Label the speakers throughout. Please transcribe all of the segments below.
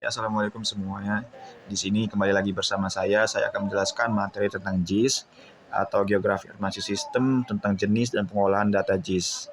Speaker 1: Ya, assalamualaikum semuanya. Di sini kembali lagi bersama saya akan menjelaskan materi tentang JIS atau Geografi Informasi Sistem tentang jenis dan pengolahan data JIS.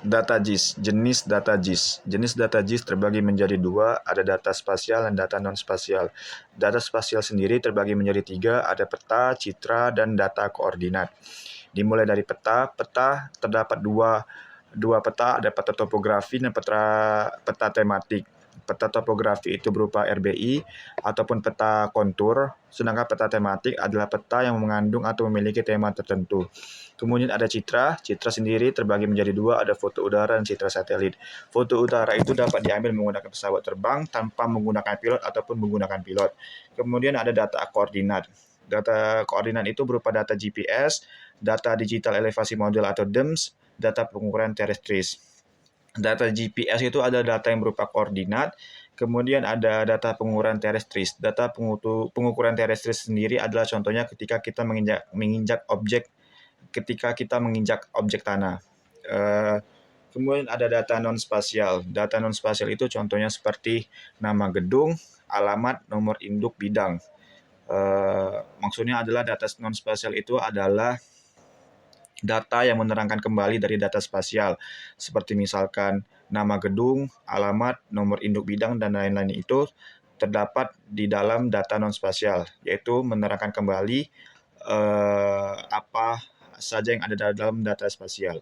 Speaker 1: Data JIS, jenis data JIS. Jenis data JIS terbagi menjadi dua, ada data spasial dan data non-spasial. Data spasial sendiri terbagi menjadi tiga, ada peta, citra, dan data koordinat. Dimulai dari peta, peta terdapat dua peta, ada peta topografi dan peta tematik. Peta topografi itu berupa RBI ataupun peta kontur, sedangkan peta tematik adalah peta yang mengandung atau memiliki tema tertentu. Kemudian ada citra, citra sendiri terbagi menjadi dua, ada foto udara dan citra satelit. Foto udara itu dapat diambil menggunakan pesawat terbang tanpa menggunakan pilot ataupun menggunakan pilot. Kemudian ada data koordinat. Data koordinat itu berupa data GPS, data digital elevasi model atau DEMS, data pengukuran terestris. Data GPS itu adalah data yang berupa koordinat, kemudian ada data pengukuran terestris. Data pengukuran terestris sendiri adalah contohnya ketika kita menginjak objek tanah. Kemudian ada data non-spasial. Data non-spasial itu contohnya seperti nama gedung, alamat, nomor induk bidang. Maksudnya adalah data non-spasial itu adalah data yang menerangkan kembali dari data spasial, seperti misalkan nama gedung, alamat, nomor induk bidang, dan lain-lain itu terdapat di dalam data non-spasial, yaitu menerangkan kembali apa saja yang ada dalam data spasial.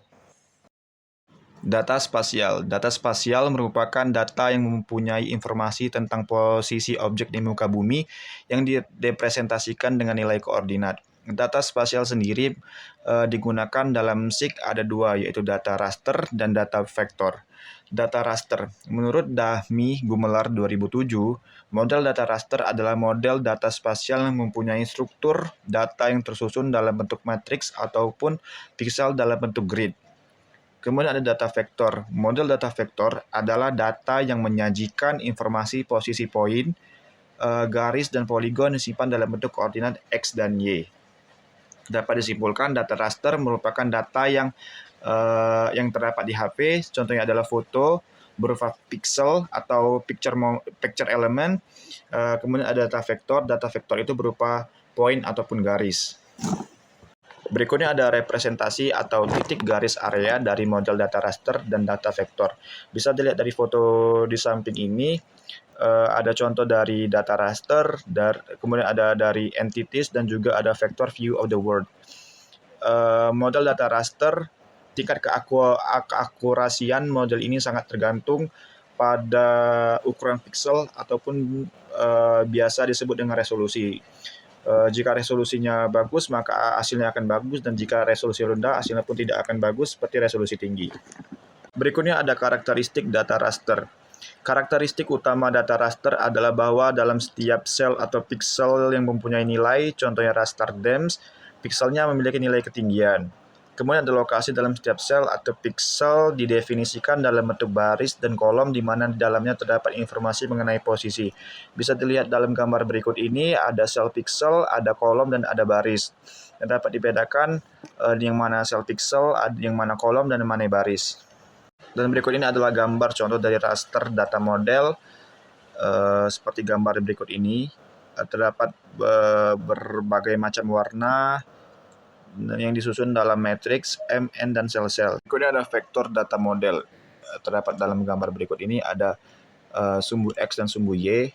Speaker 1: Data spasial. Data spasial merupakan data yang mempunyai informasi tentang posisi objek di muka bumi yang direpresentasikan dengan nilai koordinat. Data spasial sendiri digunakan dalam SIG ada dua, yaitu data raster dan data vektor. Data raster. Menurut Dahmi Gumelar 2007, model data raster adalah model data spasial yang mempunyai struktur data yang tersusun dalam bentuk matriks ataupun piksel dalam bentuk grid. Kemudian ada data vektor. Model data vektor adalah data yang menyajikan informasi posisi poin, garis, dan poligon disimpan dalam bentuk koordinat X dan Y. Dapat disimpulkan data raster merupakan data yang terdapat di HP, contohnya adalah foto berupa pixel atau picture element. Kemudian ada data vektor itu berupa poin ataupun garis. Berikutnya ada representasi atau titik garis area dari model data raster dan data vektor. Bisa dilihat dari foto di samping ini, ada contoh dari data raster, kemudian ada dari entities, dan juga ada vector view of the world. Model data raster, tingkat keakurasian model ini sangat tergantung pada ukuran pixel ataupun biasa disebut dengan resolusi. Jika resolusinya bagus, maka hasilnya akan bagus, dan jika resolusi rendah, hasilnya pun tidak akan bagus seperti resolusi tinggi. Berikutnya ada karakteristik data raster. Karakteristik utama data raster adalah bahwa dalam setiap sel atau piksel yang mempunyai nilai, contohnya raster DEMS, pikselnya memiliki nilai ketinggian. Kemudian ada lokasi dalam setiap sel atau piksel didefinisikan dalam bentuk baris dan kolom di mana di dalamnya terdapat informasi mengenai posisi. Bisa dilihat dalam gambar berikut ini, ada sel piksel, ada kolom, dan ada baris. Dan dapat dibedakan yang mana sel piksel, yang mana kolom, dan yang mana baris. Dan berikut ini adalah gambar contoh dari raster data model seperti gambar berikut ini. Terdapat berbagai macam warna yang disusun dalam matriks, M, N, dan sel-sel. Berikutnya ada vektor data model. Terdapat dalam gambar berikut ini ada sumbu X dan sumbu Y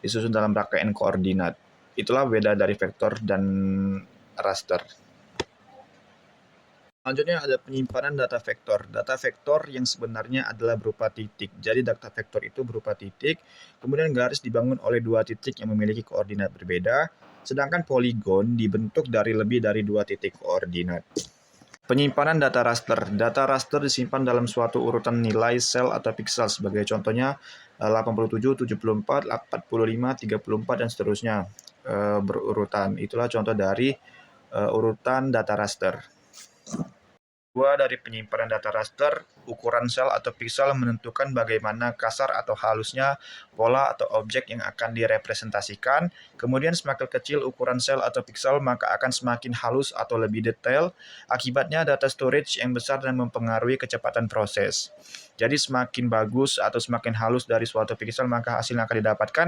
Speaker 1: disusun dalam rangkaian koordinat. Itulah beda dari vektor dan raster. Selanjutnya ada penyimpanan data vektor. Data vektor yang sebenarnya adalah berupa titik. Jadi data vektor itu berupa titik, kemudian garis dibangun oleh dua titik yang memiliki koordinat berbeda, sedangkan poligon dibentuk dari lebih dari dua titik koordinat. Penyimpanan data raster. Data raster disimpan dalam suatu urutan nilai sel atau piksel, sebagai contohnya 87, 74, 45, 34, dan seterusnya berurutan. Itulah contoh dari urutan data raster. Dua, dari penyimpanan data raster, ukuran sel atau piksel menentukan bagaimana kasar atau halusnya pola atau objek yang akan direpresentasikan. Kemudian semakin kecil ukuran sel atau piksel, maka akan semakin halus atau lebih detail. Akibatnya data storage yang besar dan mempengaruhi kecepatan proses. Jadi semakin bagus atau semakin halus dari suatu piksel, maka hasil yang akan didapatkan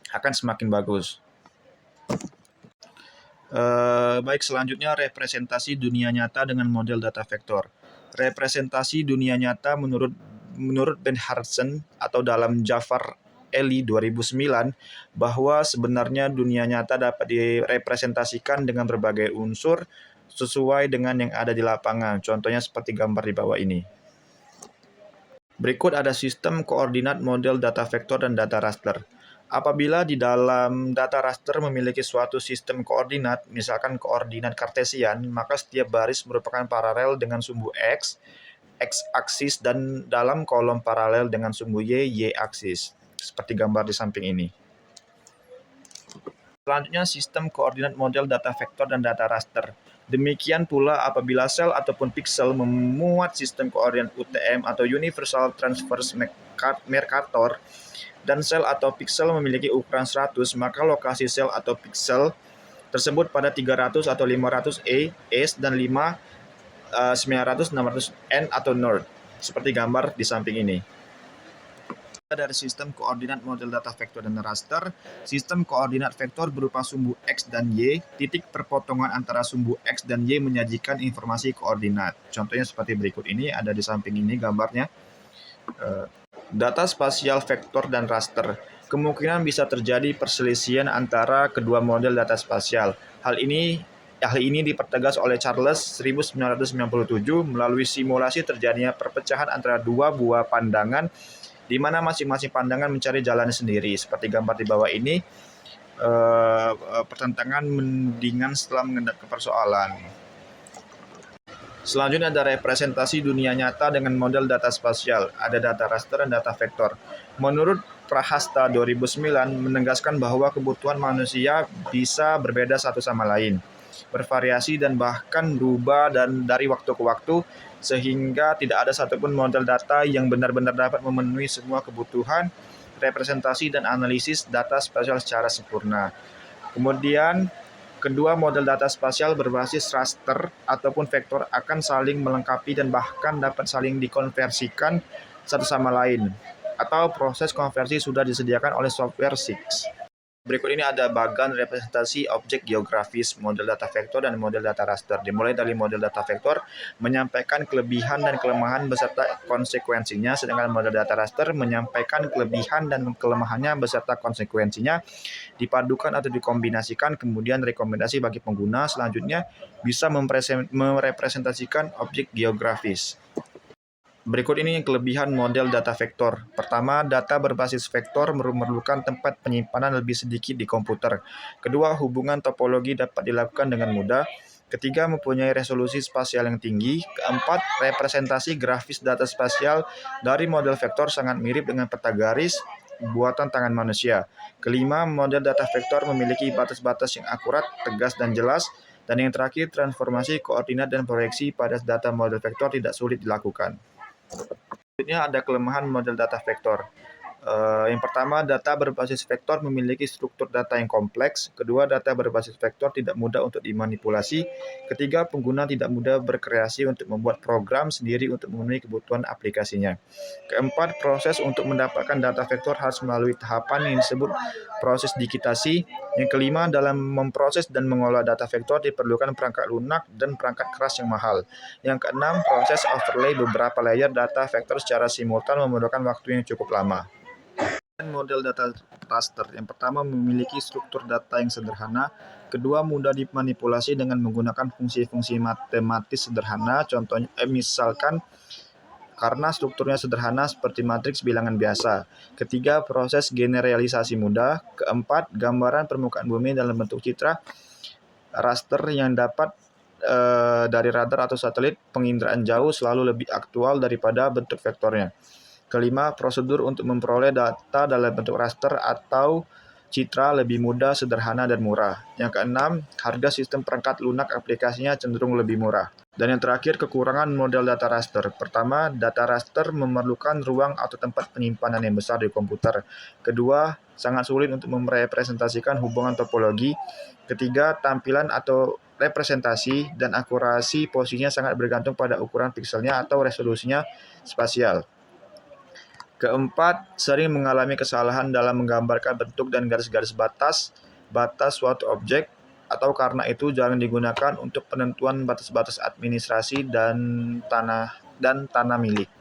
Speaker 1: akan semakin bagus. Baik, selanjutnya representasi dunia nyata dengan model data vektor. Representasi dunia nyata menurut Ben Hartson atau dalam Jafar Eli 2009 bahwa sebenarnya dunia nyata dapat direpresentasikan dengan berbagai unsur sesuai dengan yang ada di lapangan. Contohnya seperti gambar di bawah ini. Berikut ada sistem koordinat model data vektor dan data raster. Apabila di dalam data raster memiliki suatu sistem koordinat, misalkan koordinat kartesian, maka setiap baris merupakan paralel dengan sumbu X, X-aksis, dan dalam kolom paralel dengan sumbu Y, Y-aksis. Seperti gambar di samping ini. Selanjutnya, sistem koordinat model data vektor dan data raster. Demikian pula apabila sel ataupun piksel memuat sistem koordinat UTM atau Universal Transverse Mercator, dan sel atau piksel memiliki ukuran 100, maka lokasi sel atau piksel tersebut pada 300 atau 500 S dan 900, 600 N atau North, seperti gambar di samping ini. Dari sistem koordinat model data vektor dan raster, sistem koordinat vektor berupa sumbu X dan Y, titik perpotongan antara sumbu X dan Y menyajikan informasi koordinat. Contohnya seperti berikut ini, ada di samping ini gambarnya. Data spasial vektor dan raster. Kemungkinan bisa terjadi perselisihan antara kedua model data spasial. Hal ini dipertegas oleh Charles 1997 melalui simulasi terjadinya perpecahan antara dua buah pandangan di mana masing-masing pandangan mencari jalannya sendiri. Seperti gambar di bawah ini, pertentangan mendingan setelah mengendap ke persoalan. Selanjutnya ada representasi dunia nyata dengan model data spasial. Ada data raster dan data vektor. Menurut Prahasta 2009 menegaskan bahwa kebutuhan manusia bisa berbeda satu sama lain, bervariasi dan bahkan berubah dari waktu ke waktu, sehingga tidak ada satupun model data yang benar-benar dapat memenuhi semua kebutuhan representasi dan analisis data spasial secara sempurna. Kemudian kedua model data spasial berbasis raster ataupun vektor akan saling melengkapi dan bahkan dapat saling dikonversikan satu sama lain, atau proses konversi sudah disediakan oleh software SIX. Berikut ini ada bagan representasi objek geografis model data vektor dan model data raster. Dimulai dari model data vektor menyampaikan kelebihan dan kelemahan beserta konsekuensinya, sedangkan model data raster menyampaikan kelebihan dan kelemahannya beserta konsekuensinya, dipadukan atau dikombinasikan, kemudian rekomendasi bagi pengguna selanjutnya bisa merepresentasikan objek geografis. Berikut ini kelebihan model data vektor. Pertama, data berbasis vektor memerlukan tempat penyimpanan lebih sedikit di komputer. Kedua, hubungan topologi dapat dilakukan dengan mudah. Ketiga, mempunyai resolusi spasial yang tinggi. Keempat, representasi grafis data spasial dari model vektor sangat mirip dengan peta garis buatan tangan manusia. Kelima, model data vektor memiliki batas-batas yang akurat, tegas, dan jelas. Dan yang terakhir, transformasi koordinat dan proyeksi pada data model vektor tidak sulit dilakukan. Selanjutnya ada kelemahan model data vektor. Yang pertama, data berbasis vektor memiliki struktur data yang kompleks. Kedua, data berbasis vektor tidak mudah untuk dimanipulasi. Ketiga, pengguna tidak mudah berkreasi untuk membuat program sendiri untuk memenuhi kebutuhan aplikasinya. Keempat, proses untuk mendapatkan data vektor harus melalui tahapan yang disebut proses digitasi. Yang kelima, dalam memproses dan mengolah data vektor diperlukan perangkat lunak dan perangkat keras yang mahal. Yang keenam, proses overlay beberapa layer data vektor secara simultan memerlukan waktu yang cukup lama. Model data raster. Yang pertama, memiliki struktur data yang sederhana. Kedua, mudah dimanipulasi dengan menggunakan fungsi-fungsi matematis sederhana. Contohnya, misalkan karena strukturnya sederhana seperti matriks bilangan biasa. Ketiga, proses generalisasi mudah. Keempat, gambaran permukaan bumi dalam bentuk citra raster yang dapat dari radar atau satelit penginderaan jauh selalu lebih aktual daripada bentuk vektornya. Kelima, prosedur untuk memperoleh data dalam bentuk raster atau citra lebih mudah, sederhana, dan murah. Yang keenam, harga sistem perangkat lunak aplikasinya cenderung lebih murah. Dan yang terakhir, kekurangan model data raster. Pertama, data raster memerlukan ruang atau tempat penyimpanan yang besar di komputer. Kedua, sangat sulit untuk merepresentasikan hubungan topologi. Ketiga, tampilan atau representasi dan akurasi posisinya sangat bergantung pada ukuran pikselnya atau resolusinya spasial. Keempat, sering mengalami kesalahan dalam menggambarkan bentuk dan garis-garis batas suatu objek, atau karena itu jarang digunakan untuk penentuan batas-batas administrasi dan tanah milik.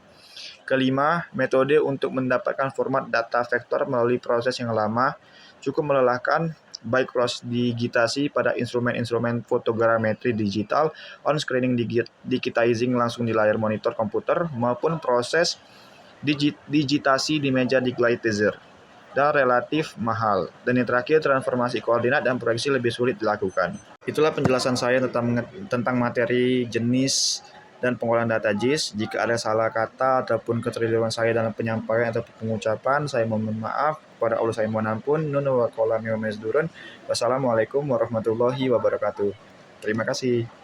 Speaker 1: Kelima, metode untuk mendapatkan format data vektor melalui proses yang lama cukup melelahkan, baik proses digitasi pada instrumen-instrumen fotogrametri digital, on-screening digitizing langsung di layar monitor komputer, maupun proses digitasi di meja digitizer, dan relatif mahal. Dan yang terakhir, transformasi koordinat dan proyeksi lebih sulit dilakukan. Itulah penjelasan saya tentang materi jenis dan pengolahan data JIS. Jika ada salah kata ataupun keterlibatan saya dalam penyampaian atau pengucapan, saya mohon maaf. Kepada Allah saya mohon ampun. Wassalamualaikum warahmatullahi wabarakatuh. Terima kasih.